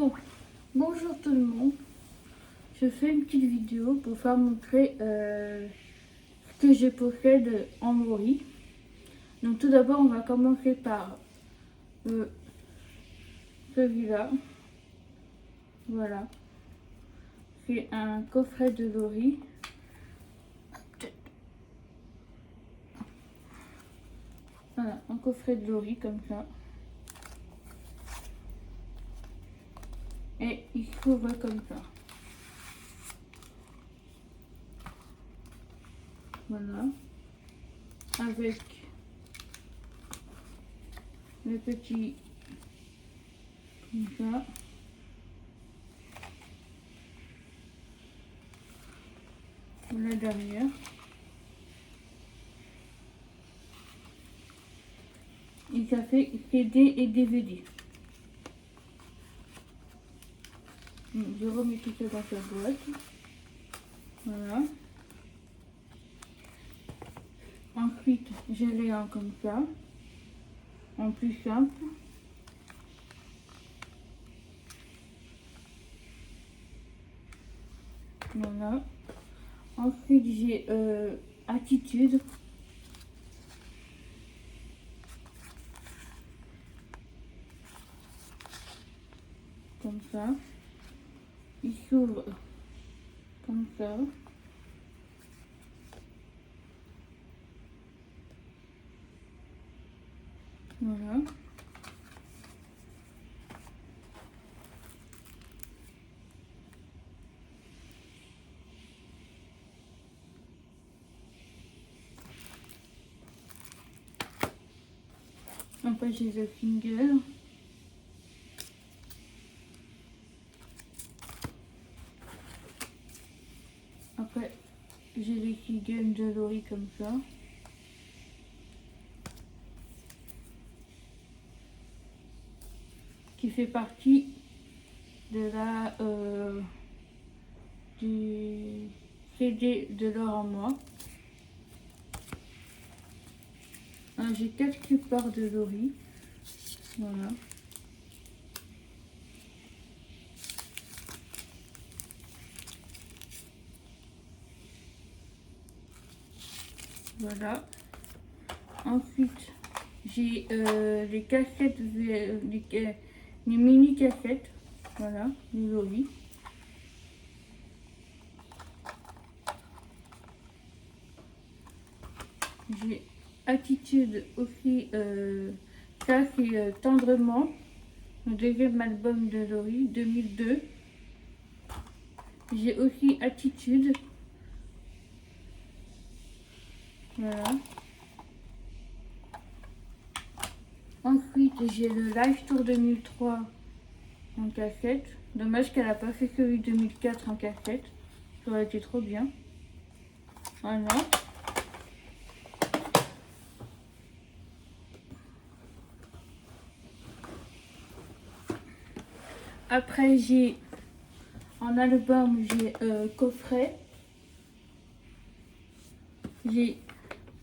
Bon, bonjour tout le monde. Je fais une petite vidéo pour faire montrer ce que je possède en Lori. Donc tout d'abord, on va commencer par celui-là. Voilà. C'est un coffret de Lori. Voilà, un coffret de Lori comme ça. Et il s'ouvre comme ça. Voilà. Avec le petit comme ça. Là derrière. Et ça fait CD et DVD. Je remets tout ça dans sa boîte. Voilà. Ensuite, je l'ai en comme ça. En plus simple. Voilà. Ensuite, j'ai Attitude. Comme ça. Il s'ouvre comme ça. Voilà. Après, j'ai le finger. Après, j'ai les keygen de Lori comme ça. Qui fait partie de la du CD de l'or en moi. J'ai 4 supports de Lori. Voilà. Voilà. Ensuite, j'ai les cassettes, les mini cassettes. Voilà, les Lori. J'ai Attitude aussi, ça c'est Tendrement, le deuxième album de Lori, 2002. J'ai aussi Attitude. Voilà. Ensuite, j'ai le Live Tour 2003 en cassette. Dommage qu'elle n'a pas fait celui 2004 en cassette. Ça aurait été trop bien. Voilà. Après, j'ai en album, j'ai coffret. J'ai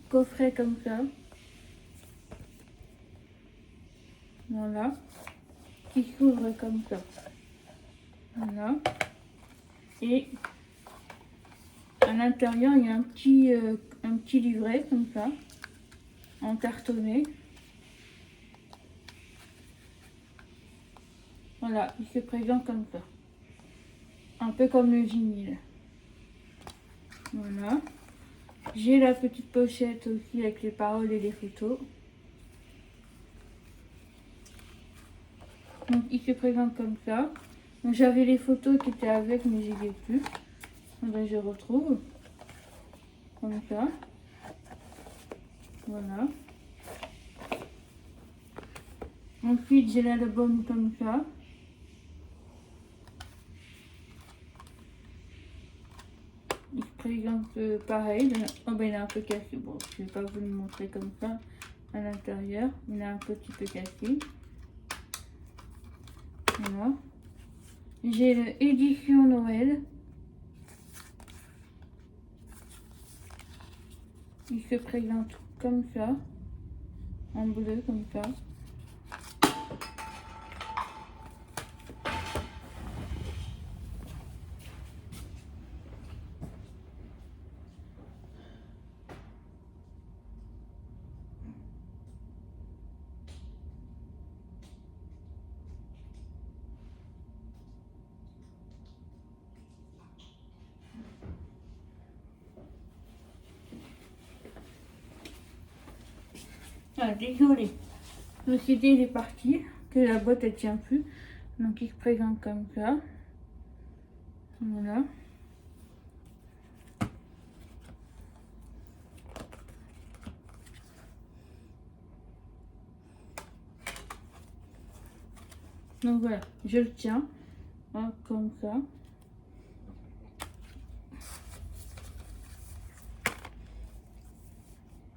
coffret comme ça. Voilà. Qui s'ouvre comme ça. Voilà. Et à l'intérieur, il y a un petit livret comme ça, en cartonné. Voilà, il se présente comme ça. Un peu comme le vinyle. Voilà. J'ai la petite pochette aussi avec les paroles et les photos. Donc il se présente comme ça. Donc j'avais les photos qui étaient avec, mais je les ai plus. Donc je retrouve. Comme ça. Voilà. Ensuite j'ai l'album comme ça. Il se présente pareil. Oh ben il est un peu cassé. Bon, je ne vais pas vous le montrer comme ça à l'intérieur. Il est un petit peu cassé. Voilà. J'ai l'édition Noël. Il se présente comme ça. En bleu comme ça. Ah, désolé. Le CD il est parti, que la boîte elle tient plus. Donc il se présente comme ça. Voilà. Donc voilà, je le tiens. Hein, comme ça.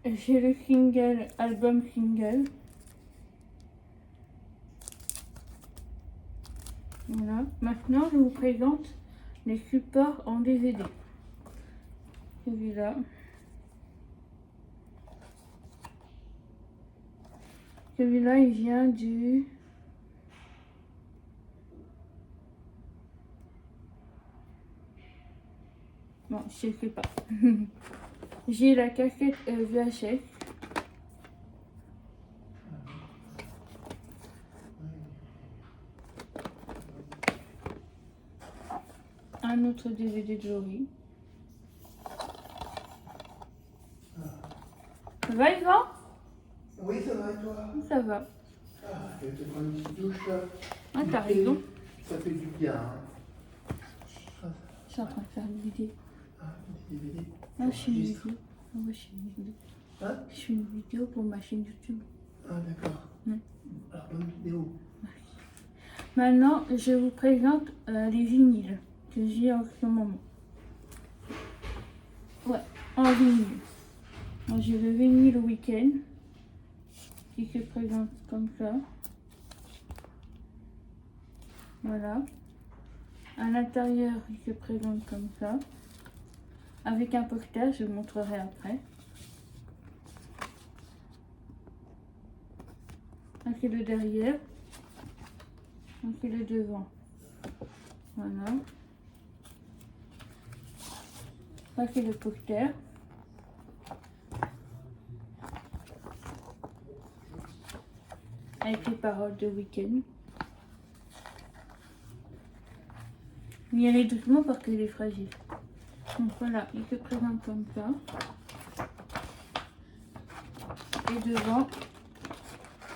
J'ai le single, album single. Voilà. Maintenant, je vous présente les supports en DVD. Celui-là. Celui-là, il vient du... Bon, je sais pas. J'ai la cassette VHS. Un autre DVD de Laurie. Ça va, Yvan? Oui, ça va et toi? Ça va. Ah, je vais te prendre une petite douche là. Ah, t'as raison. Ça fait du bien. Hein. Je suis en train de faire une vidéo. Ah, des DVD. Ah, je fais une vidéo. Ah, ouais, je fais une vidéo. Hein? Je fais une vidéo pour ma chaîne YouTube. Ah, d'accord. Alors, bonne vidéo. Maintenant, je vous présente les vinyles que j'ai en ce moment. Ouais, en vinyle. Moi, j'ai le vinyle Week-end qui se présente comme ça. Voilà. À l'intérieur, il se présente comme ça. Avec un poster, je vous montrerai après. Ça, c'est le derrière. Ça, c'est le devant. Voilà. Ça, c'est le poster. Avec les paroles de Week-end. Mais y aller doucement parce qu'il est fragile. Donc voilà, il se présente comme ça. Et devant,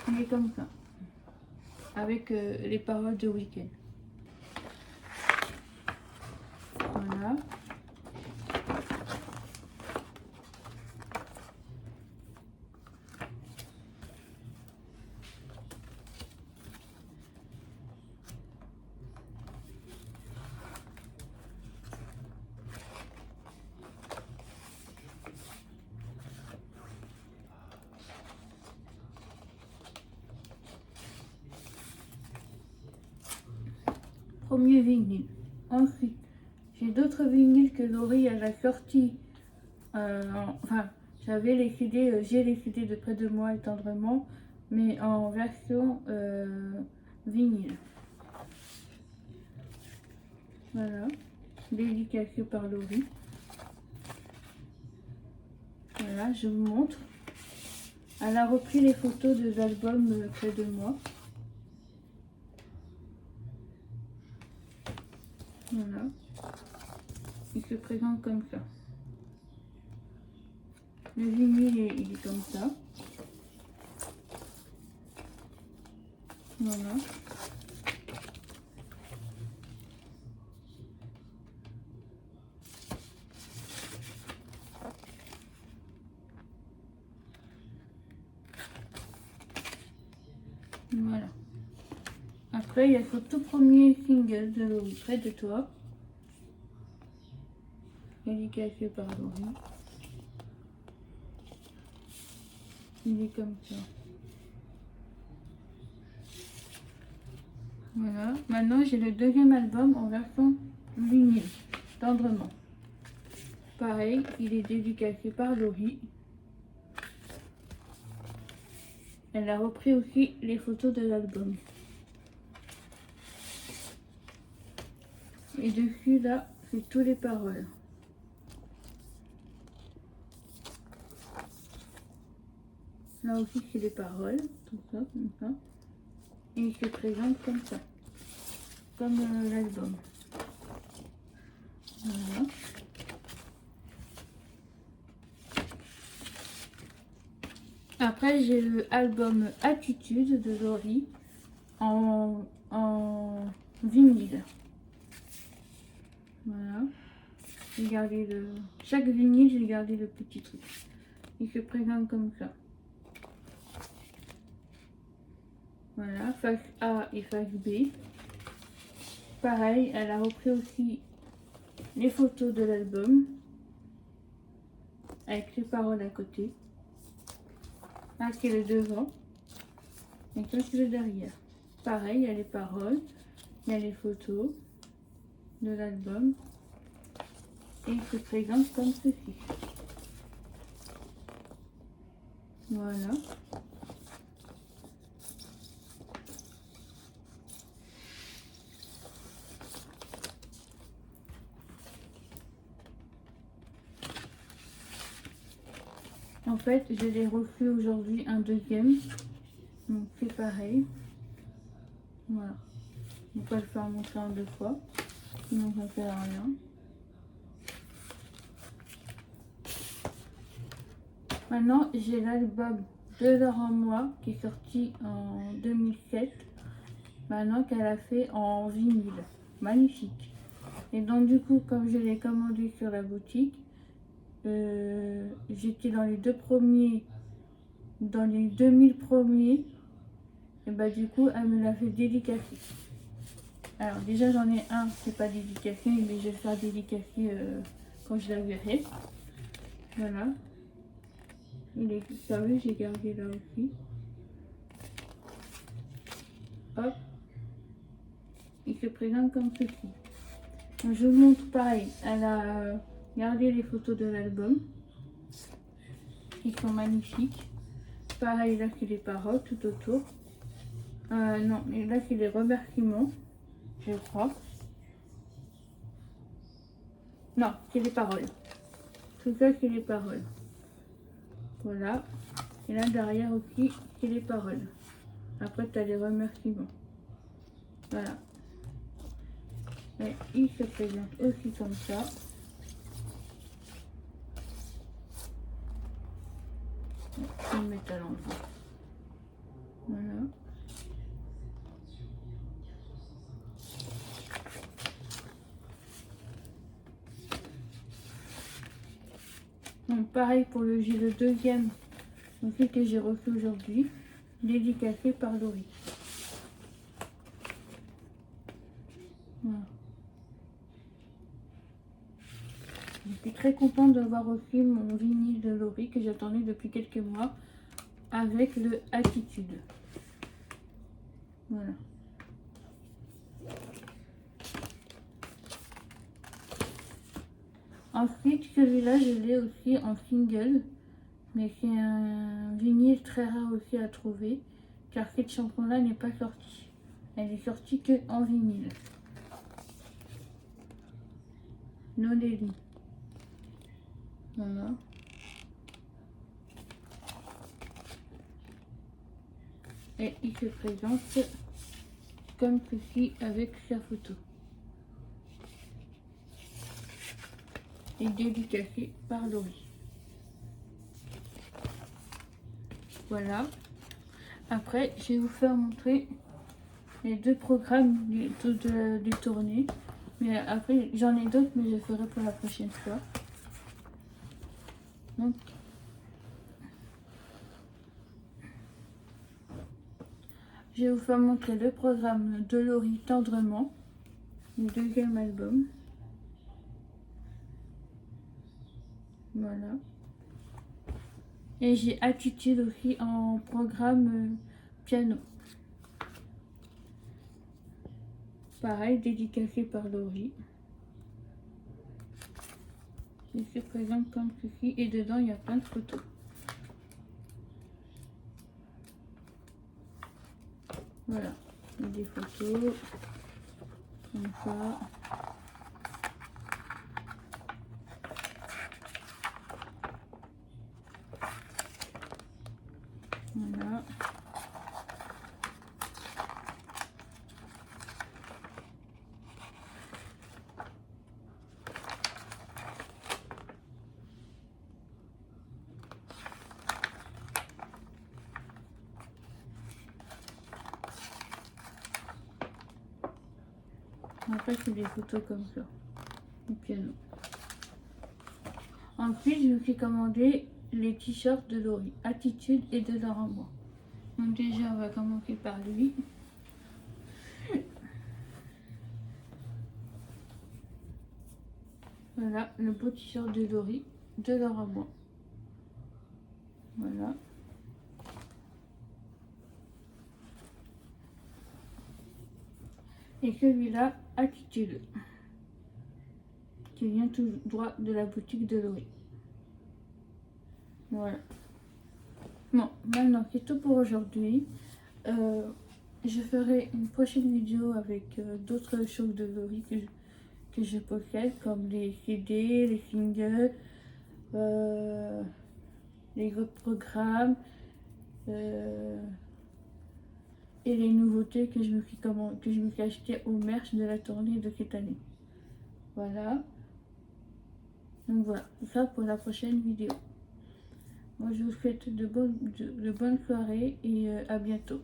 il est comme ça. Avec les paroles de Week-end. Voilà. Premier vinyle. Ensuite, j'ai d'autres vinyles que Laurie elle a sorti. Enfin, j'avais les CD, j'ai les CD de Près de moi et Tendrement, mais en version vinyle. Voilà, dédicacé par Laurie. Voilà, je vous montre. Elle a repris les photos des albums Près de moi. Voilà. Il se présente comme ça. Le vinyle, il est comme ça. Voilà. Voilà. Après, il y a son tout premier single de Laurie, Près de toi. Dédicacé par Laurie. Il est comme ça. Voilà. Maintenant, j'ai le deuxième album en version vinyle, Tendrement. Pareil, il est dédicacé par Laurie. Elle a repris aussi les photos de l'album. Et dessus, là, c'est toutes les paroles. Là aussi, c'est les paroles. Tout ça, comme ça. Et il se présente comme ça. Comme l'album. Voilà. Après, j'ai le album Attitude de Laurie en vinyle. Voilà. J'ai gardé chaque vinyle, j'ai gardé le petit truc. Il se présente comme ça. Voilà, face A et face B. Pareil, elle a repris aussi les photos de l'album avec les paroles à côté. Là, c'est le devant et ça, c'est le derrière. Pareil, il y a les paroles, il y a les photos de l'album et il se présente comme ceci. Voilà. En fait, je l'ai refait aujourd'hui un deuxième. Donc c'est pareil. Voilà. On peut le faire montrer en deux fois. Sinon ça ne sert à rien. Maintenant, j'ai l'album de Laura Moi qui est sorti en 2007. Maintenant qu'elle a fait en vinyle. Magnifique. Et donc du coup, comme je l'ai commandé sur la boutique, j'étais dans les deux premiers, dans les 2000 premiers, et bah du coup elle me l'a fait dédicacer. Alors déjà j'en ai un, c'est pas dédicacé, mais je vais le faire dédicacer quand je la verrai. Voilà. Il est sérieux, j'ai gardé là aussi. Hop. Il se présente comme ceci. Donc, je vous montre pareil, elle a gardé les photos de l'album. Qui sont magnifiques. Pareil, là c'est les paroles tout autour. Non, mais là c'est les remerciements, je crois. Non, c'est les paroles. Tout ça c'est les paroles. Voilà. Et là derrière aussi, c'est les paroles. Après tu as les remerciements. Voilà. Et il se présente aussi comme ça. Je vais le mettre à l'envers. Voilà. Donc pareil pour j'ai le deuxième aussi que j'ai reçu aujourd'hui, dédicacé par Laurie. Voilà. Je suis très contente d'avoir reçu mon vinyle de Laurie que j'attendais depuis quelques mois avec le Attitude. Voilà. Ensuite, celui-là, je l'ai aussi en single, mais c'est un vinyle très rare aussi à trouver, car cette chanson-là n'est pas sortie. Elle est sortie que en vinyle. Noleli. Voilà. Et il se présente comme ceci avec sa photo. Et dédicacé par Laurie. Voilà. Après, je vais vous faire montrer les deux programmes du tournée. Mais après, j'en ai d'autres, mais je ferai pour la prochaine fois. Donc, je vais vous faire montrer le programme de Laurie Tendrement, le deuxième album. Voilà. Et j'ai Attitude aussi en programme piano. Pareil, dédicacé par Laurie. Il se présente comme ceci et dedans il y a plein de photos. Voilà, il y a des photos comme ça. Voilà. Après, je fais des photos comme ça. Du piano. Ensuite, je me suis commandé les t-shirts de Laurie, Attitude et de Laura Moi. Donc déjà, on va commencer par lui. Voilà, le beau t-shirt de Laurie, de Laura Moi. Voilà. Et celui-là, Attitude, qui vient tout droit de la boutique de Laurie. Voilà. Bon, maintenant c'est tout pour aujourd'hui. Je ferai une prochaine vidéo avec d'autres choses de Laurie que je possède, comme les CD, les singles, les autres programmes et les nouveautés que je me suis acheté au merch de la tournée de cette année. Voilà. Donc voilà, tout ça pour la prochaine vidéo. Moi je vous souhaite de bonnes soirées et à bientôt.